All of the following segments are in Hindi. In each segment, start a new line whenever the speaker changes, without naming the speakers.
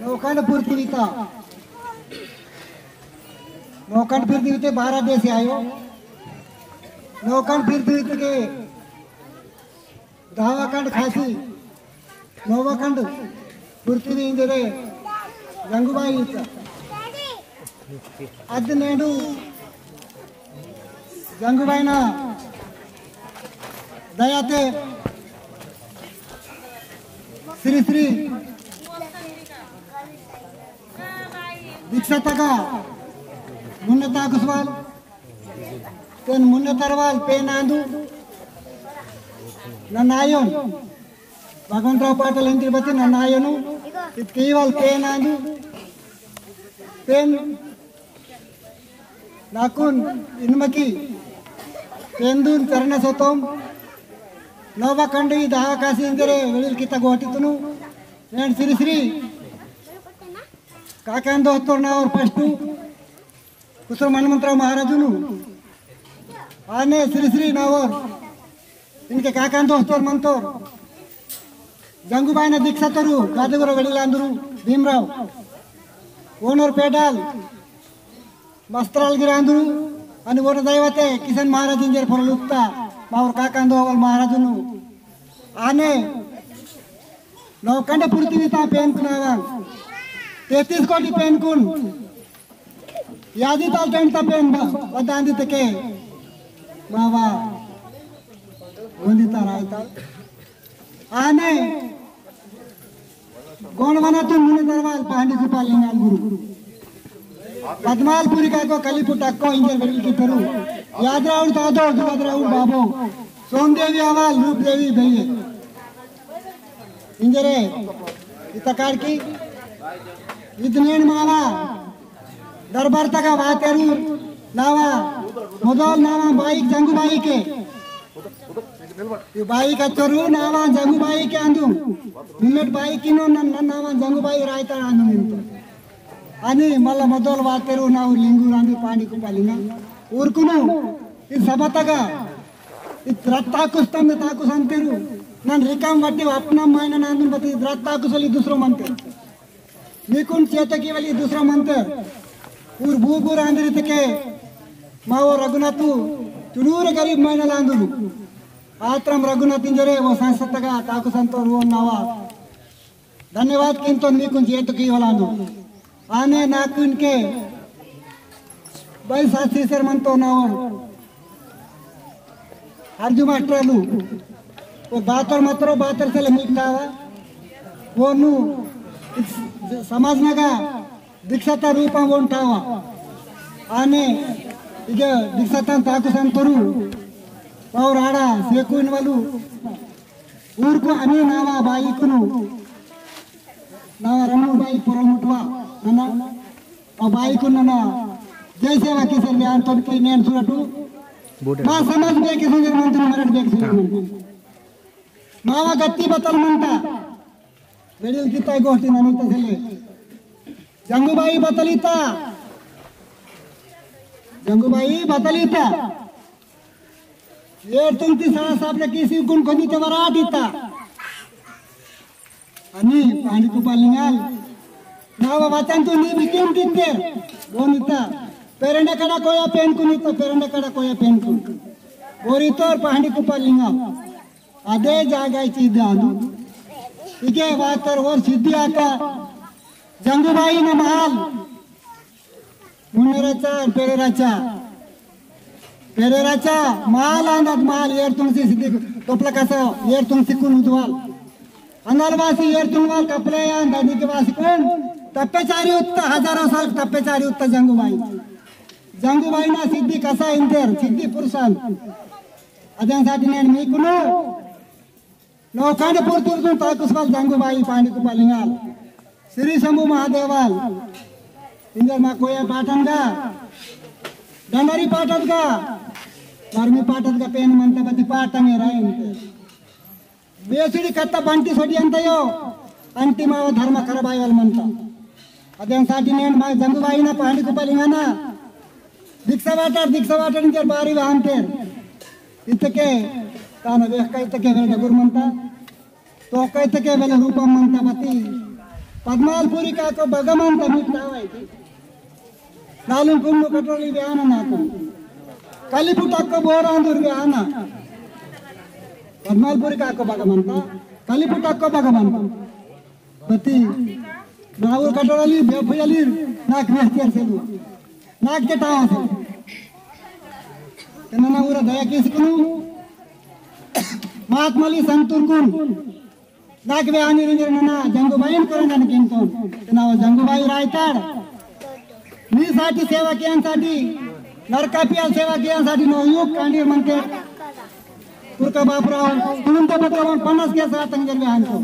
नौखंड पृथ्वीता नौखंड पृथ्वी ते 12 देश आयो। नौखंड पृथ्वी के 10 खंड खासी 9 खंड पृथ्वी इंजरे गंगुबाई अद नेडू गंगुबाईना दयाते श्री श्री दीक्षातगा मुन्नता कुसवाल तेन मुन्नतरवाल पेनांदू ननायन भगवंतराव पाटिल इंद्र बत्ती ननायनु केवल पेनांदू पेन नाकुन इनमकी पेंदून चरण सोतोम नवा कंडी 10 काशी इंदरे वेळील किता गोटितुनु नेन श्री श्री काकांदो हत्तोरनावर फस्टू कुसर हनुमंतराव महाराजुनु आने श्री श्री नावर इनके काकांदो हत्तोर मंतोर गंगुबाईना दीक्षा तरू गादगुर वेळीलांदरू भीमराव ओनर पेडाल मस्त्राल गिरांदरू आणि वन दैवते किसन महाराज इंजर फरलुत्ता मावर काकांदो अवल महाराजुनु आने नौखंड पृथ्वीता पेन कुनावा 33 कोटी पेन कुन यादी ताल टेंटा पेन वदांदी तके मावा वंदिता रायता आने गोणवनातून मुनि दरवाल पांडी कुपालिंगाल गुरु पद्मालपुरी का को कलीपुट अक्को इंजर वेल की तरु यादराउल तादो दुगदराउल बाबो सोमदेवी अवाल रूप देवी भैये इंजरे इतकार की इतनेन मावा दरबार तक वातेरू नावा मोदल नावा बाइक जंगू बाई के बाइक अच्छरू नावा जंगू बाई के अंदू बुलेट बाइक किनो नावा जंगू बाई रायता अंदू निंतो आणि मला मोदल वातेरू नाव लिंगू रांदी पाणी कुपालिंगा ऊरकुनु इस सबतगा इस रत्ताकुस्तम ताकुस अंतेरू नन रिकाम वट्टी अपना मायना नांदुन बती रत्ताकुसली दूसरो मंते निकुन चेतकी वाली दूसरा मंत्र ऊर भूगुर आंदरी तके मावो रघुनाथु चुनूर गरीब मायना लांदुलु आत्रम रघुनाथ इंजरे वो संसतगा ताकु संतो वो नावा धन्यवाद किंतो निकुन चेतकी वालांदु आने नाकुन के बाई साथी सर मंतो नावर अर्जु मास्टरलु वो बातर मतरो बातर से मिटावा वो नु समाज नगा दीक्षाता रूपा उंटावा आने इगे दीक्षाता ताकु संतरू और आड़ा सेकुन वालू ऊर को अने नावा बाई कुनु नावा रमु बाई पुरमुटवा नना और बाई कुनु नना जैसे वा किसे ल्यान तो की नेन सुरटू मा समाज में किसे मंत्र मरड बेक सुरटू मावा गत्ती बतल मंता वेळील किता गोष्टी ननी तसले जंगुबाई बतलीता ये तुमची सळा सापले किसी गुण कोणी ते वराटीता आणि पाणी कुपालिंगाल नाव वाचन तू नी बिकिन तिते बोनिता पेरंडे कडा कोया पेन कुनिता पेरंडे कडा कोया पेन कुन बोरितोर पाणी कुपालिंगा अदे जागायची दादू इके वातर और सिद्धि आका जंगुबाई न महाल मुन्नराचा पेरेराचा महाल आनंद महाल येर तुमसी सिद्धि टोपला कसं येर तुमसी कुन उद्वाल अंगलवासी येर तुमवाल कपले या दादी के वासी कोण तप्पेचारी उत्ता हजारों साल तप्पेचारी उत्ता जंगुबाई ना सिद्धि कसा इंदर सिद्धि पुरुषान अद्यांसाठी नेन मी कुनो नौखंड पूर्तून ताकुसवाल जंगुबाई पाणी कुपालिंगाल श्री शंभू महादेवाल इंजर मा कोया पाटनगा डंडारी पाटनगा धर्मी पाटनगा पेन म्हणता बती पाटंगे राय बेसुडी कत्ता बंटी सोडी अंतयो अंतिमाव धर्म करबायवाल म्हणता अद्यांसाठी नेन मा जंगुबाई ना पाणी कुपालिंगाना दीक्षा वाटर इंजर बारी वाहनतेर इतके ताना वेख काय तके वेळ गुर म्हणता तो काय तके वेळ रूपम म्हणता बती పద్మాల్పూరి కాక భగమంత మీకు తావాయికి నాలుగు పుణ్య కట్టోలి వ్యాన నాకు కలిపు తక్క బోరాందూరు వ్యాన పద్మాల్పూరి కాక భగమంత కలిపు తక్క భగమంత ప్రతి ನಾವು ಕಟ್ಟೋರಲ್ಲಿ ಬೇಪುಯಲ್ಲಿ ನಾಲ್ಕು ಮೇಸ್ ಸೇರಿಸಲು ನಾಲ್ಕು ಟಾವ ನನ್ನ ಊರ ದಯಕೀಸ್ಕನು ಮಹಾತ್ಮಲಿ ಸಂತೂರ್ಕುನ್ ನಾಲ್ಕು ವೇ ಆನಿರಂಜರ ನನ್ನ ಜಂಗುಬಾಯಿನ ಕರೆ ನನಗೆ ಎಂತ ನಾವು ಜಂಗುಬಾಯಿ ರಾಯ್ತಾಡ್ ನೀसाठी सेवा केयांसाठी नरकापिया सेवा केयांसाठी नो युग कांडीर म्हणते तुरका बापराव म्हणून तो पत्रावर 50 केस आतंगर व्याहतो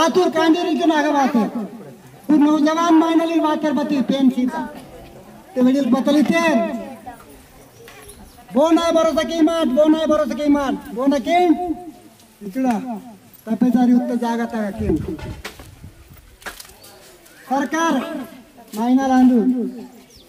आतुर कांडीर की नागा वाते पूर नौजवान मायनली वाकर बती पेन सीता ते वडील बतली तेर बोना भरोसा की माट बोना केन इचड़ा तपेदारी उत्तर जागा ता केन सरकार मायना लांदू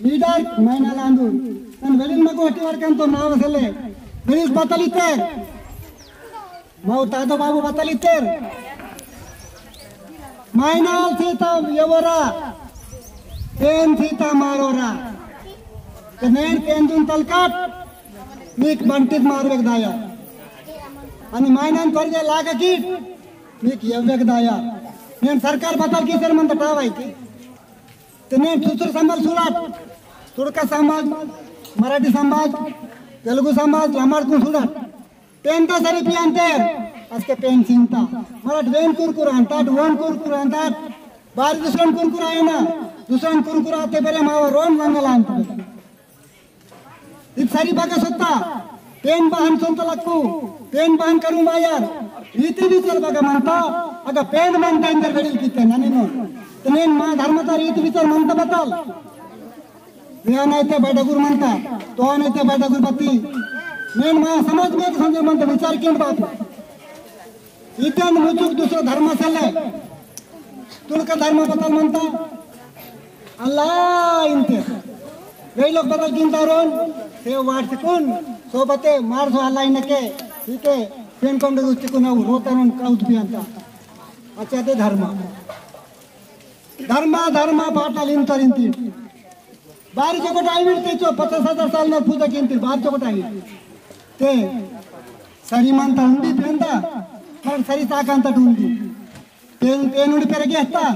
लीडर मायना लांदू तन वडील मगो हटी वर्कंतो नावसले वडील बतली तेर मौ तादो बाबू बतली तेर मायनाल सीता येवरा पेन सीता मारोरा ते नेन पेंदून तलकाट मीक बंटीत मारवेक दाया आणि मायनान कर्जे लागा की मीक येवेक दाया नेन सरकार बदल की सर मन टावायची ते नेन दुसरं समाज सुलाट तुडका समाज मराठी समाज तेलुगु समाज लमाडकून सुलाट पेंता सरी पियांतेर असके पेन चिंता मराठ वेन कुरकुर अंतात वोन कुरकुर अंतात बारी दुसरं कुरकुर आहे ना दुसरं कुरकुर आते बरे मावा रोम रंगला अंतात इत सारी बघा सुद्धा पेन बहन संत लक्कू पेन बहन करू बायार इथे विचार बघा म्हणता अगं पेन म्हणता इंदर गडील किती नानी नो तनेन मा धर्मता रीत विचार म्हणता बताल वे नाही ते बैठकूर म्हणता तो नाही ते बैठकूर बत्ती नेन मा समाज में समझे म्हणता विचार केन बाप इतन मुचुक दुसरा धर्म सल्ले तुलका धर्म बदल म्हणता अल्लाह इंते वे लोग बदल किंतारोन ते वाटकुन सोबते मारसो अल्लाह इनके ठीक है पेन कोंड दुस्तिकुन अव रोतन काउत पियांता अच्छा ते धर्म पाटाल इंतरिंती बारी चोकट आई मिळते 50,000 साल न पूजा किंती बार चोकट आई ते सरी म्हणता उंडी पेंदा पण सरी ताकांत उंडी पेन उंडी पेरगे हत्ता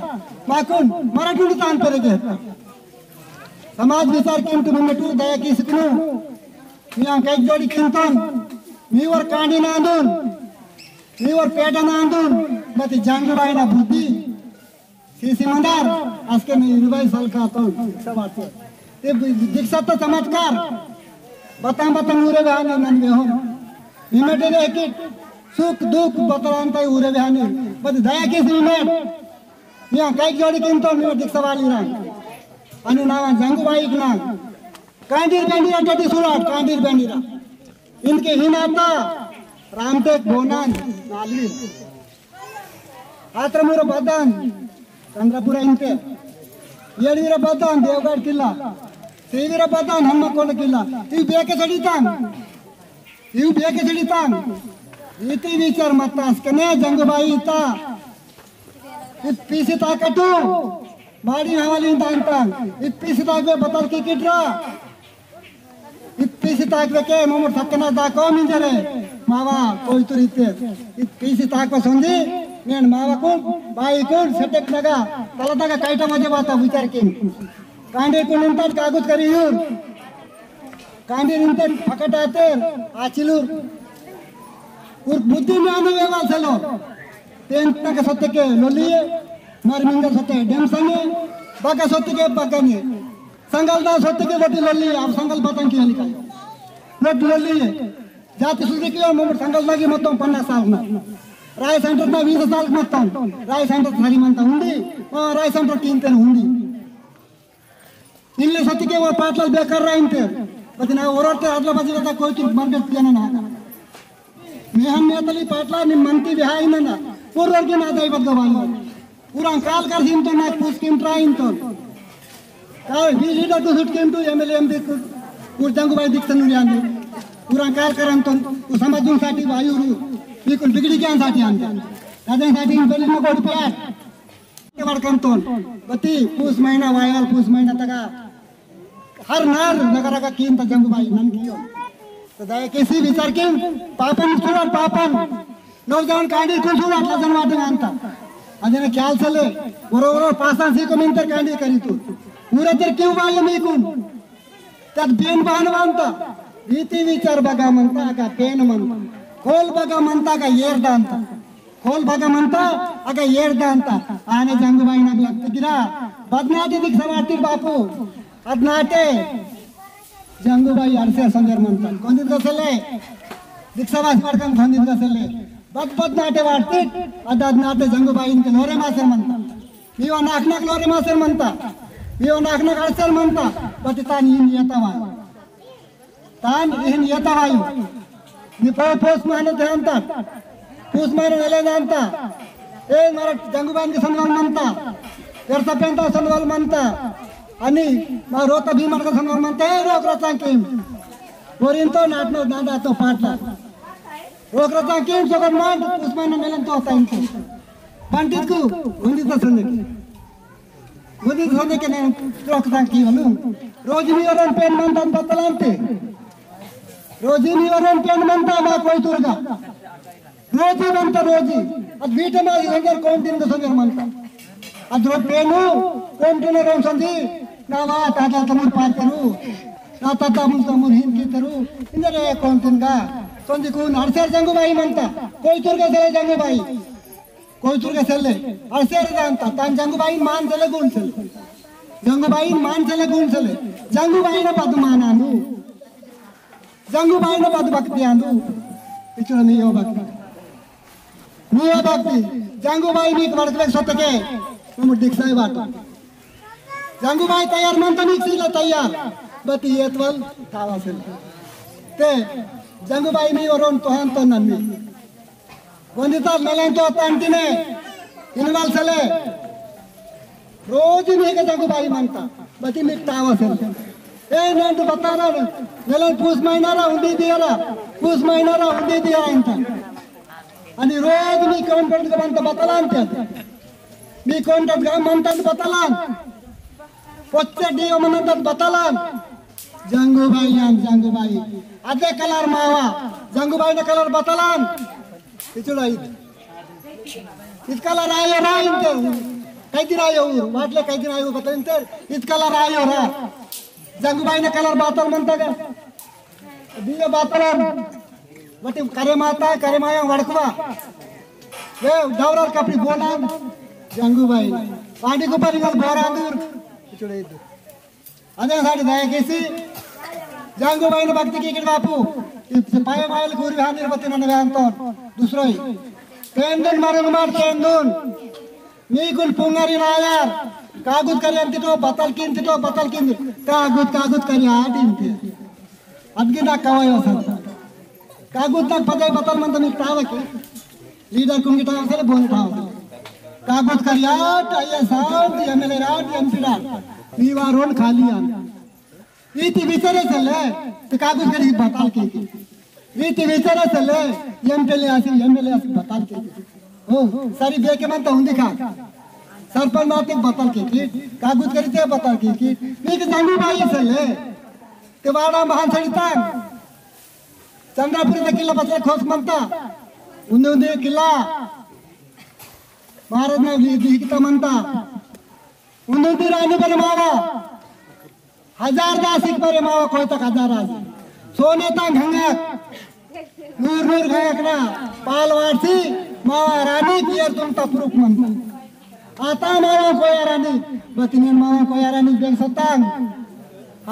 माकून मराठी उंडी तान पेरगे हत्ता समाज विचार किंतु मम्मेटू दया की सिकनु मी काही जोडी किंतन मीवर कांडी नांदून मीवर पेटा नांदून मग जांगबाईना बुद्धी सीसी मंदार आजके मी रुबाई सलका तो सवाते ते दीक्षात चमत्कार बता उरे बहाने नन हो निमेटे एक सुख दुख बतलांता उरे बहाने बद दया की निमेट मी काही जोडी किंतन मी दीक्षा वाली रा आणि नावा जंगबाई ना कांडीर बेंडीरा टटी सुराट कांडीर बेंडीरा इनके हिनाता रामटेक बोनान नाली आत्रमुर बदान चंद्रपुर इंते येडवीर बदान देवगढ़ किला श्रीवीर बदान हम्मकोंड किला इव बेके सडितान इति विचार मत्तास कने जंगबाई इता इप्पीसी ताकटू बाड़ी हवाली तांतान इप्पीसी ताकवे बतल की किड्रा इप्पीसी ताकवे के मोमर थक्कना दाको मिंजरे मावा कोई तो इते इप्पीसी ताकवे संदी नेन मावा को बाई को सटक लगा तलता का काइटा मजे बाता विचार के कांडे को निंतात कागज करी यूर कांडे निंतात फकट आते आचिलूर और बुद्धि में आने वेवाल चलो पेंटा का सत्य के लोलिए मरमिंगा सत्य डेम संगे बाका सत्य के बाकानी संगलदा सत्य के बटी लोलिए आप संगल बतन की लिखा नट लोलिए जाति सुधि के मोमर संगल लगी मतों 50 साल ना राय सेंटर ना 20 साल मतों राय सेंटर थारी मनता हुंडी राय सेंटर किंतन हुंडी इल्ले सत्य के वो पाटल बेकार रहा इंते बस ना ओरते आदला बजी लता कोई तो मार्केट पियाना ना मेहन मेतली पाटला नि मंती बिहाई ना पूर्व के ना दाई बदवालो पूरा काल कर सीम तो ना पुस किम ट्राइन तो काल भी लीडर तो सुट किम तो एमएलए एमपी पूर जंगबाई दिक्सन नुयानी पूरा काल करन तो समाजून साठी वायू बिल्कुल बिगड़ी के साठी आनते दादा साठी बेली में कोड प्यार वाडकंतोन बती पूस महिना वायल पूस महिना तका हर नार नगरा का कीन ता जंगुबाई नन कियो तो दया किसी विचार किन पापन सुरत पापन नौजवान कांडी कुसुर अట్లా जनवाटे अंत अदने क्याल्सले बरोबर पासान सीको मिंतर कांडी करीतु मुरतर क्यों वाले मीकुन तद बेन बानवंत रीति विचार बगा म्हणता का पेन म्हणता खोल बगा म्हणता का येरदा अंत खोल बगा म्हणता अगा येरदा अंत आने जंगुबाई ना लगत गिरा बदनाटे दिख समाटिर बापू अदनाटे जंगुबाई अरसे संगर म्हणता कोंदित कसले दिख समाज पडकन कोंदित कसले बद नाटे वाटते अदाद नाटे जंगुबाई इनके लोरे मासर म्हणता मीवा नाक नाक लोरे मासर म्हणता मीवा नाक नाक अडसर म्हणता बती तान इन येता वायु नि पोस माने जानता पूस माने नेले जानता ए मारा जंगुबाई के संगवाल म्हणता तेरसा पेंटा संगवाल म्हणता आणि मा रोता भीमन का संगवाल म्हणता ए रोक रचा किम वरिन तो नाटनो दादा तो पाटला रोक रचा किम सोगन मान पूस माने मेलन तो होता इनके पंडित को गुंदित संदे के ने रोक रचा की वनु रोजी मी वरन पेन म्हणता बतलांते रोजी मी वरन पेन म्हणता मा कोई तुरगा रोजी म्हणता रोजी अद बीट मा इंगर कौंटिन को संगर म्हणता अद्रो पेनु कौंटिन रोन संदी नावा ताता तमुर पातरू ना ताता मुसमुर हिन की तरू इंदरे कौंटिन का संदी को हरसेर जंगुबाई म्हणता कोई तुरगा चले जंगुबाई कोई तुरगा चले हरसेर जानता तान जंगुबाई मान चले गुण चले जंगुबाई मान चले गुण चले जंगुबाई ना पद मानानु जंगुबाई ना पद भक्ति आंदु इचुरा नहीं हो भक्ति जंगुबाई नीक वडकले सोतके तुम दिखसाई बाट जंगुबाई तयार म्हणता निकसीला तयार बती येतवल थावासेल ते जंगुबाई मी वरून तोहन तो नन्नी वंदिता मेलन तो तांटिने इनवाल सले रोज मी के जंगुबाई म्हणता बती मी थावासेल ए नंद बतारा मेलन पूस महिनारा उंडी दियारा पूस महिनारा उंडी दिया इंता आणि रोज मी कॉन्ट्रॅक्ट का म्हणता बतलान त्या मी कॉन्ट्रॅक्ट का म्हणतात बतलान पोच्चे डीओ म्हणतात बतलान जंगुबाई अदे कलर मावा जंगुबाई ने कलर बतलान इचुडा इस कलर आयो रा इंते काही दिन आयो वाटले काही दिन आयो बतलान तर इस कलर आयो रा जंगुबाई ने कलर बतल म्हणता का डीओ बतलान बटे करे माया वडकवा वे दौरार कपड़ी बोला जंगुबाई पानी को परिगल बोरा दूर चुड़े इधर अदे साडी दया केसी जंगुबाई ने भक्ति की बापू पाय मायल गुरु हा निर्वती नने अंतो दुसरोई पेंदन मारे मार पेंदन मी गुल पुंगारी नायार कागुद करी अंतितो बतल किन कागुद करी आटिंते अदगी ना कवाय वसन कागुद तक पदे बतल म्हणता मी टावके लीडर कुंगी टावसले बोन टाव कागुद करियाट आया सांत एमएलए राट एमपी राट नीवारोन खाली आन रीति विचारे चले ते कागुद करी बतल के रीति विचारे चले एमएलए आसी बतल के हो सारी बेके म्हणता हुंदी खा सरपंच माते बतल के कागुद करी ते बतल के मी के जंगुबाई चले ते वाडा महान सडिता चंद्रापुरी किल्ला बसला खोस म्हणता उंदे किल्ला महाराज ने लिखिता म्हणता उंदे राणी बरे मावा 1000 दासिक बरे मावा कोय तक 1000 आज सोने ता घंगक नूर घंगक ना पाल वाडसी मावा राणी पियर तुम तपरूक म्हणता आता मावा कोय राणी बतिने मावा कोय राणी बेंग सतांग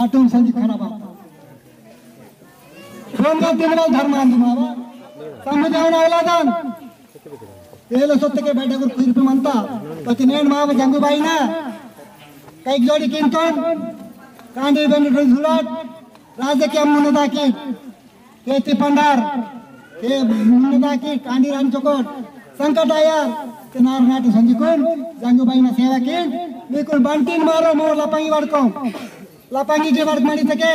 आटून संजी खराब रोंगा तिनवाल धर्म अंदुमावा समझावन औलादान तेल सत्ते बैठे गुर कुर्पी म्हणता पतिनेन माव जंगुबाई ना काही जोडी किंतोन कांडी बेन झुलाट राजकीय मुनदाकी केती पंडार के मुनदाकी कांडी रान चोकोट संकट आया ते नार नाटी संजिकोन जंगुबाई ना सेवा की बिल्कुल बंटीन मारो मोर लपांगी वडको लपांगी जे वड मणी तके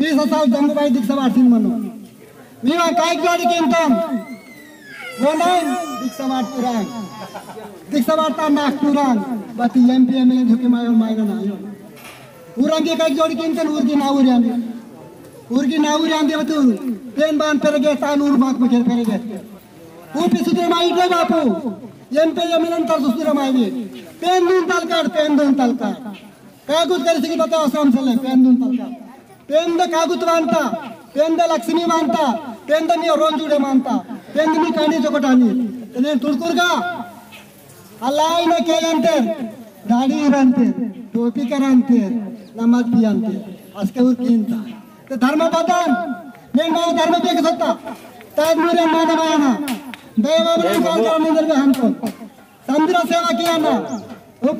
20,000 जंगुबाई दिक्सा वाटतील म्हणून मी काय जोडी किंतोन बोलान दिक्सा वाटपुरा दीक्षा वार्ता नागपुरान बती एमपी एमएलए झुके मायो मायना ना यो ऊरंगे कई जोड़ी किंतन ऊरगी नाऊरी आंदी बतू पेन बान पेरगे तानूर माक में पेरगे ऊपी सुधरे माई दे बापू एमपी एमएलए तर सुधरे माई पेन दून तलकार कागुत करिसिगी बताओ सामसले पेन दून तलकार पेन द कागुत मानता पेन द लक्ष्मी मानता पेन द मी रोन जुड़े मानता पेन द मी कानी चोकटानी నేను తుడుకురుగా అలా అయినా కేయంటారు దాడి ఇరంతే టోపీ కరంతే నమాజ్ పి అంతే అస్కే ఉర్కింత ते धर्म बदन నేను మా ధర్మ పేక సత్తా ताज मेरे मानवायना देवबरन कालकर मंदिर में हमको समुद्र सेवा किया ना वो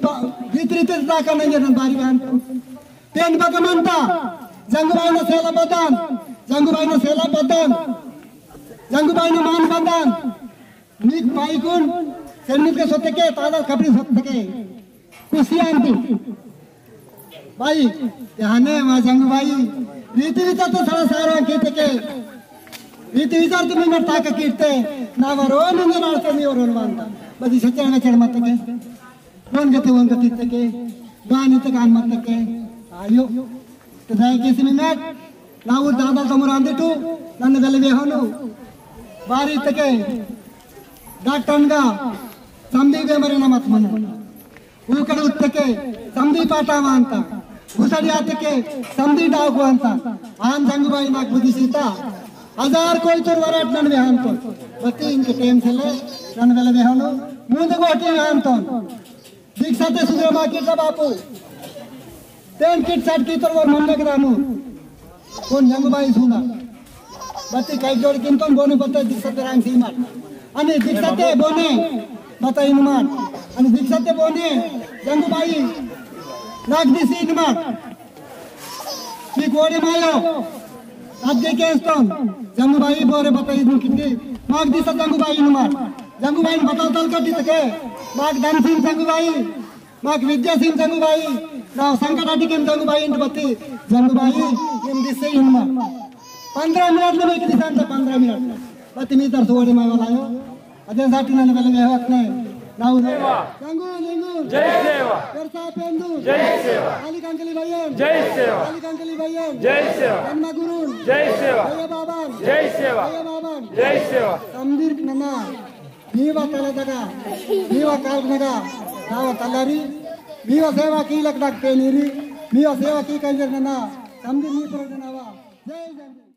भीतरी तिरता करने के बारी में हमको पेन बगमंता जंगुबाई ने सेला बदन जंगुबाई ने मान बदन नीक पाइकुन सेनिक के सोते के तादा खपरी सोते के कुशियांती भाई याने मा जंगुबाई रीति विचार तो सारा कीते के रीति विचार तो मैं ताका कीते ना वरोन ने नाते मी वरोन वांता बदी सच्चा में चढ़ मत के वन गति के गानी तक आन मत के आयो तो दाई किसी मिनट ನಾವು ದಾದಾ ತಮರ ಅಂದಿಟ್ಟು ನನ್ನ ಬೆಲೆಗೆ ಹೋನು ಬಾರಿ ತಕೆ ಡಾಕ್ಟರ್ಗ ಸಂಧಿಗೆ ಮರಿನ ಮತ್ ಮನ ಉಲ್ಕಡ ಉತ್ತಕೆ ಸಂಧಿ ಪಾಠವ ಅಂತ ಹುಸಡಿ ಆತಕೆ ಸಂಧಿ ಡಾಕು ಅಂತ ಆನ್ ಜಂಗಬಾಯಿ ನಾಕ್ ಬುದ್ಧಿ ಸೀತಾ हजार कोई तोर वराट नन बेहान तो बत्ती इनके टेम से ले नन बेले बेहानो मुंदे गोटी बेहान तो दीक्षाते सुधरे मा किटा बापू तेन किट साट की तोर वर मन लग रानू कोण जंगबाई सुना बत्ती कई जोड़ किंतन बोने बत्ते दीक्षाते रांग सीमाट आणि दीक्षाते बोने बत्ता इनमाट आणि दीक्षाते बोने जंगबाई नाग दिसी इनमाट की गोड़े मायो आगे के स्टोन जंगबाई बोरे बताई दूं कितने माग दिशा जंगबाई इनमाट जंगबाई बताओ तल कर दी तके माग दान सिंह जंगबाई माग विद्या सिंह जंगबाई नाव संकटाटी के जंगबाई इंट बत्ती जंगबाई इन दिसे इनमाट 15 मिनट में किती सांगता 15 मिनट बत्ती मी तर सोडे माय वाला अदे साठी नन बेले में हक नाही नाव जंगू
जय सेवा
करता पेंदू
जय सेवा
काली कांकली भैयन
जय सेवा
जय सेवा
जन्म
गुरु
जय सेवा
जय बाबा
जय सेवा जय सेवा
संदीर नना नीवा तलदगा नीवा कालनगा नाव तलारी नीवा सेवा की लकडक पेनीरी नीवा सेवा की कंजर नना संदीर नी प्रोजनावा जय जय